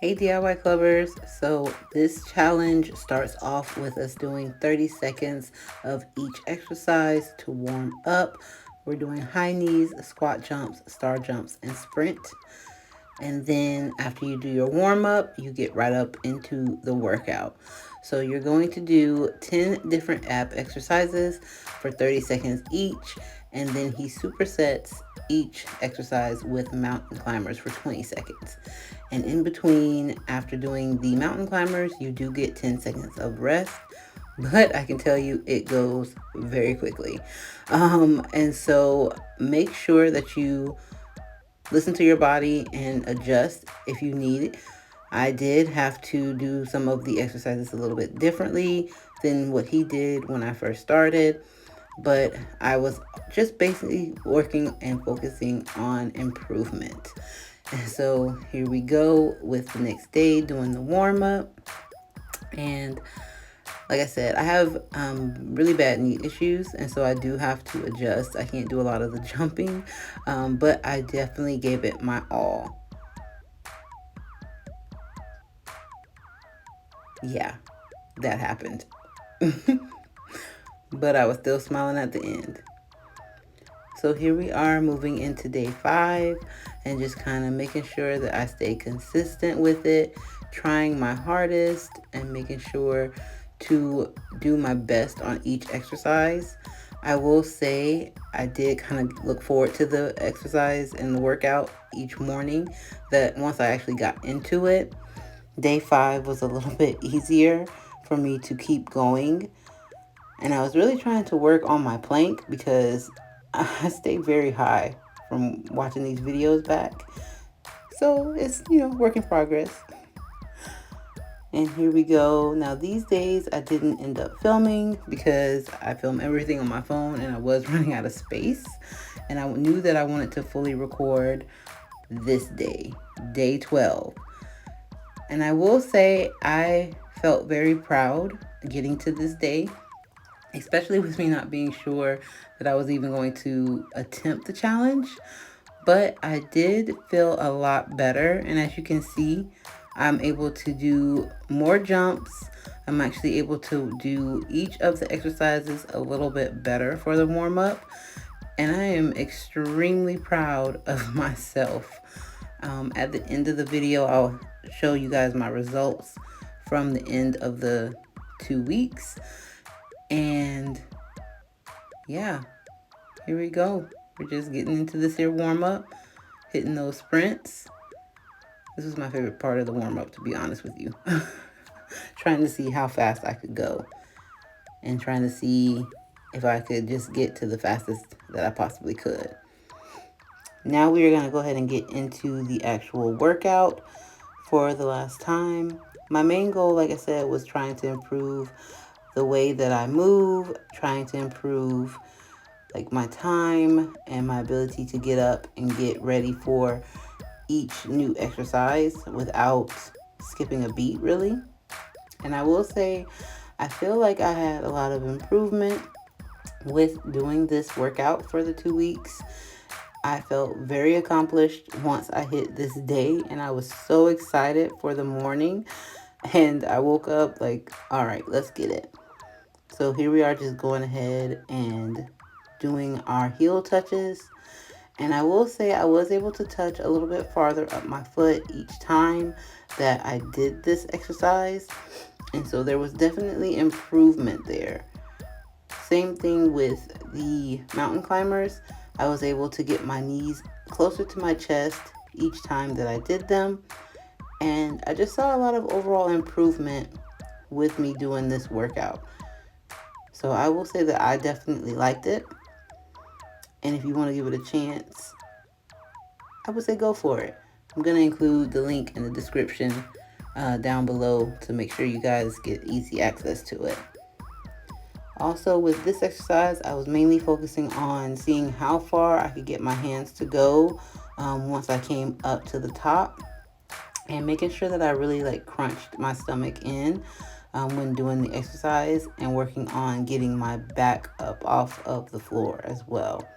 Hey DIY clubbers. So this challenge starts off with us doing 30 seconds of each exercise to warm up. We're doing high knees, squat jumps, star jumps, and sprint. And then after you do your warm up, you get right up into the workout. So you're going to do 10 different ab exercises for 30 seconds each. And then he supersets each exercise with mountain climbers for 20 seconds. And in between, after doing the mountain climbers, you do get 10 seconds of rest. But I can tell you it goes very quickly. And so make sure that you listen to your body and adjust if you need it. I did have to do some of the exercises a little bit differently than what he did when I first started, but I was just basically working and focusing on improvement. And so here we go with the next day doing the warm up. And like I said, I have really bad knee issues, and so I do have to adjust. I can't do a lot of the jumping, but I definitely gave it my all. Yeah, that happened. But I was still smiling at the end. So here we are moving into day 5 and just kind of making sure that I stay consistent with it, trying my hardest and making sure to do my best on each exercise. I will say I did kind of look forward to the exercise and the workout each morning, that once I actually got into it, day 5 was a little bit easier for me to keep going. And I was really trying to work on my plank because I stay very high from watching these videos back. So it's, work in progress. And here we go. Now, these days I didn't end up filming because I film everything on my phone and I was running out of space. And I knew that I wanted to fully record this day, day 12. And I will say I felt very proud getting to this day, especially with me not being sure that I was even going to attempt the challenge. But I did feel a lot better. And as you can see, I'm able to do more jumps. I'm actually able to do each of the exercises a little bit better for the warm up. And I am extremely proud of myself. At the end of the video, I'll show you guys my results from the end of the 2 weeks. And yeah, here we go. We're just getting into this here warm up, hitting those sprints. This was my favorite part of the warm up, to be honest with you. Trying to see how fast I could go and trying to see if I could just get to the fastest that I possibly could. Now we are going to go ahead and get into the actual workout for the last time. My main goal, like I said, was trying to improve the way that I move, trying to improve like my time and my ability to get up and get ready for each new exercise without skipping a beat, really. And I will say, I feel like I had a lot of improvement with doing this workout for the 2 weeks. I felt very accomplished once I hit this day, and I was so excited for the morning. And I woke up like, all right, let's get it. So here we are, just going ahead and doing our heel touches. And I will say I was able to touch a little bit farther up my foot each time that I did this exercise. And so there was definitely improvement there. Same thing with the mountain climbers. I was able to get my knees closer to my chest each time that I did them. And I just saw a lot of overall improvement with me doing this workout. So I will say that I definitely liked it. And if you want to give it a chance, I would say go for it. I'm going to include the link in the description down below to make sure you guys get easy access to it. Also, with this exercise, I was mainly focusing on seeing how far I could get my hands to go once I came up to the top, and making sure that I really crunched my stomach in when doing the exercise, and working on getting my back up off of the floor as well.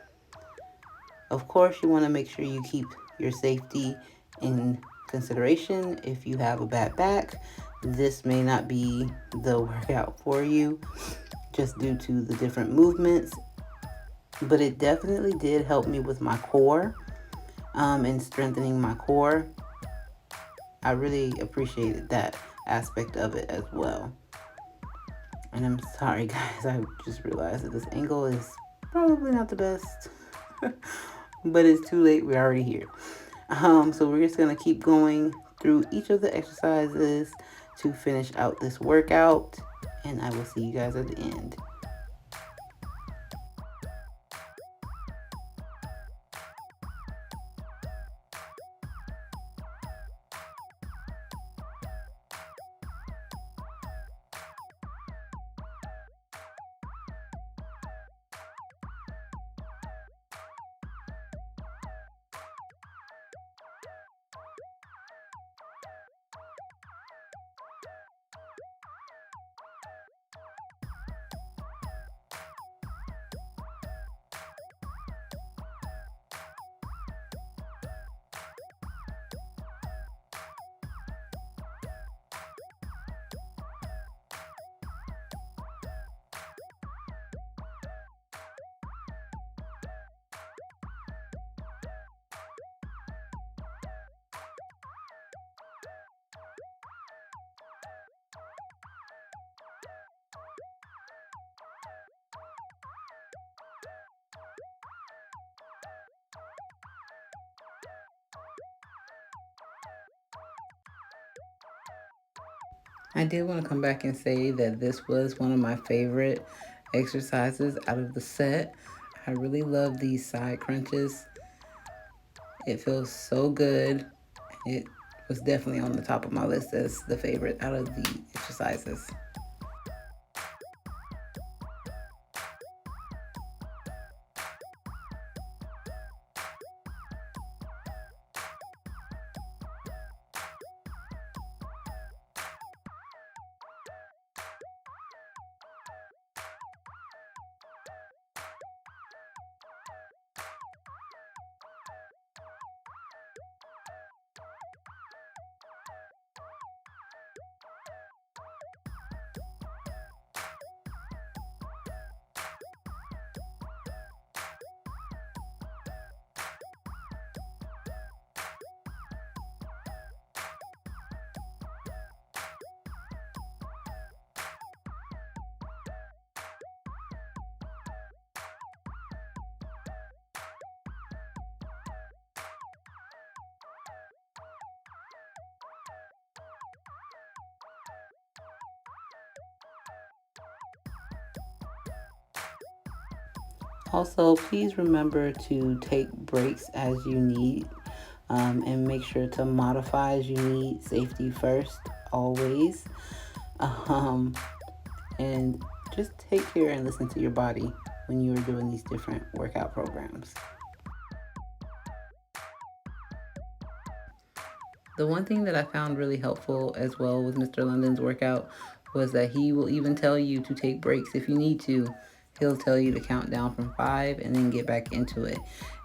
Of course, you want to make sure you keep your safety in consideration. If you have a bad back, this may not be the workout for you just due to the different movements, but it definitely did help me with my core and strengthening my core. I really appreciated that aspect of it as well. And I'm sorry, guys, I just realized that this angle is probably not the best, but it's too late. We're already here. So we're just going to keep going through each of the exercises to finish out this workout, and I will see you guys at the end. I did want to come back and say that this was one of my favorite exercises out of the set. I really love these side crunches. It feels so good. It was definitely on the top of my list as the favorite out of the exercises. Also, please remember to take breaks as you need, and make sure to modify as you need. Safety first, always. And just take care and listen to your body when you are doing these different workout programs. The one thing that I found really helpful as well with Mr. London's workout was that he will even tell you to take breaks if you need to. He'll tell you to count down from 5 and then get back into it.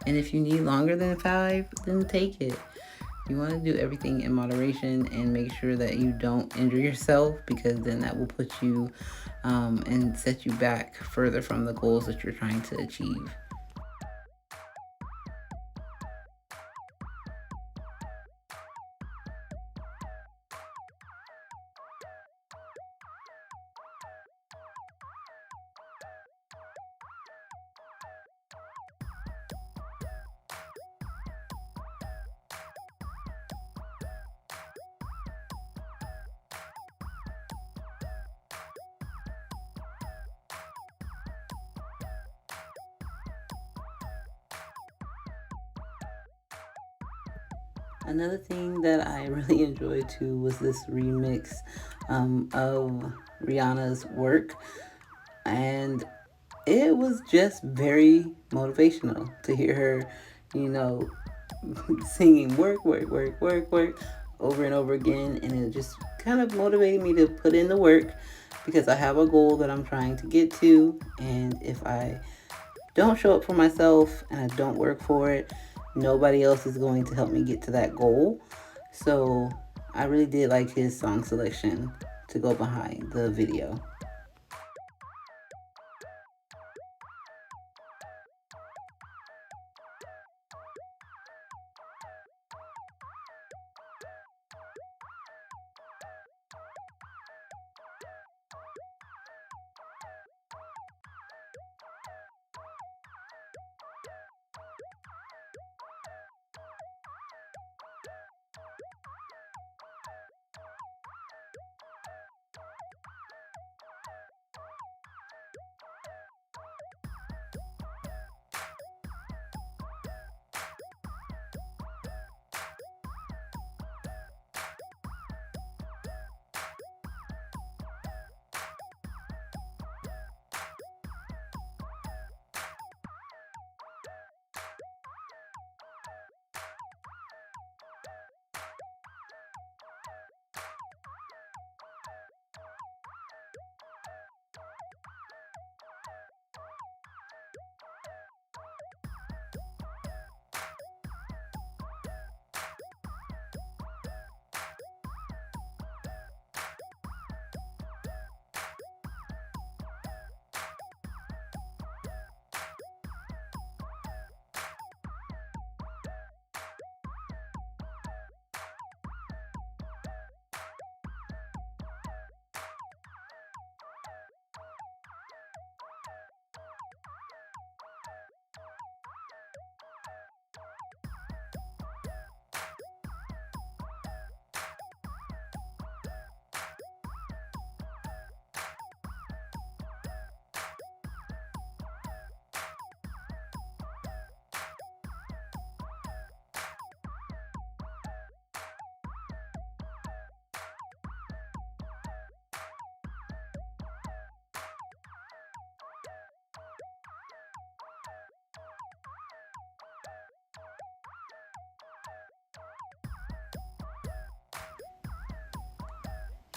And if you need longer than 5, then take it. You want to do everything in moderation and make sure that you don't injure yourself, because then that will put you and set you back further from the goals that you're trying to achieve. Another thing that I really enjoyed too was this remix of Rihanna's work, and it was just very motivational to hear her, you know, singing work, work, work, work, work over and over again, and it just kind of motivated me to put in the work, because I have a goal that I'm trying to get to, and if I don't show up for myself and I don't work for it, nobody else is going to help me get to that goal. So I really did like his song selection to go behind the video.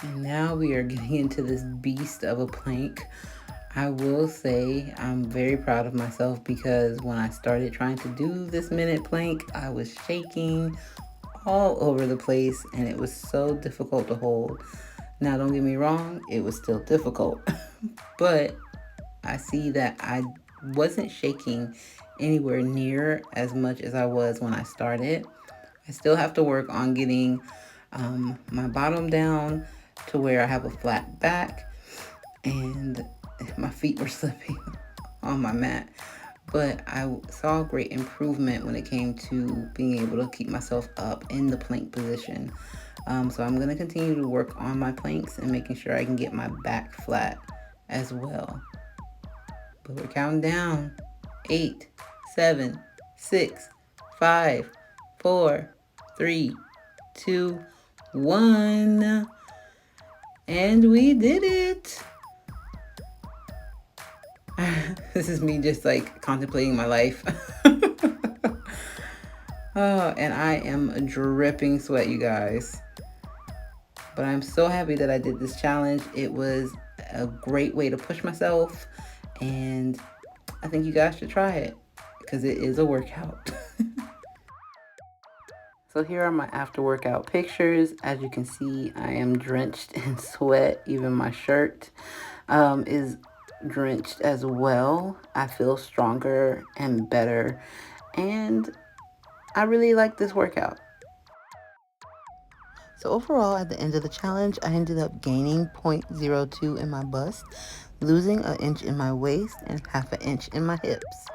And now we are getting into this beast of a plank. I will say I'm very proud of myself because when I started trying to do this minute plank, I was shaking all over the place and it was so difficult to hold. Now, don't get me wrong, it was still difficult, but I see that I wasn't shaking anywhere near as much as I was when I started. I still have to work on getting my bottom down to where I have a flat back and my feet were slipping on my mat. But I saw great improvement when it came to being able to keep myself up in the plank position. So I'm going to continue to work on my planks and making sure I can get my back flat as well. But we're counting down. 8, 7, 6, 5, 4, 3, 2, 1. And we did it. This is me just like contemplating my life. Oh, and I am dripping sweat, you guys. But I'm so happy that I did this challenge. It was a great way to push myself, and I think you guys should try it because it is a workout. So here are my after workout pictures. As you can see, I am drenched in sweat. Even my shirt is drenched as well. I feel stronger and better, and I really like this workout. So overall, at the end of the challenge, I ended up gaining 0.02 in my bust, losing an inch in my waist, and half an inch in my hips.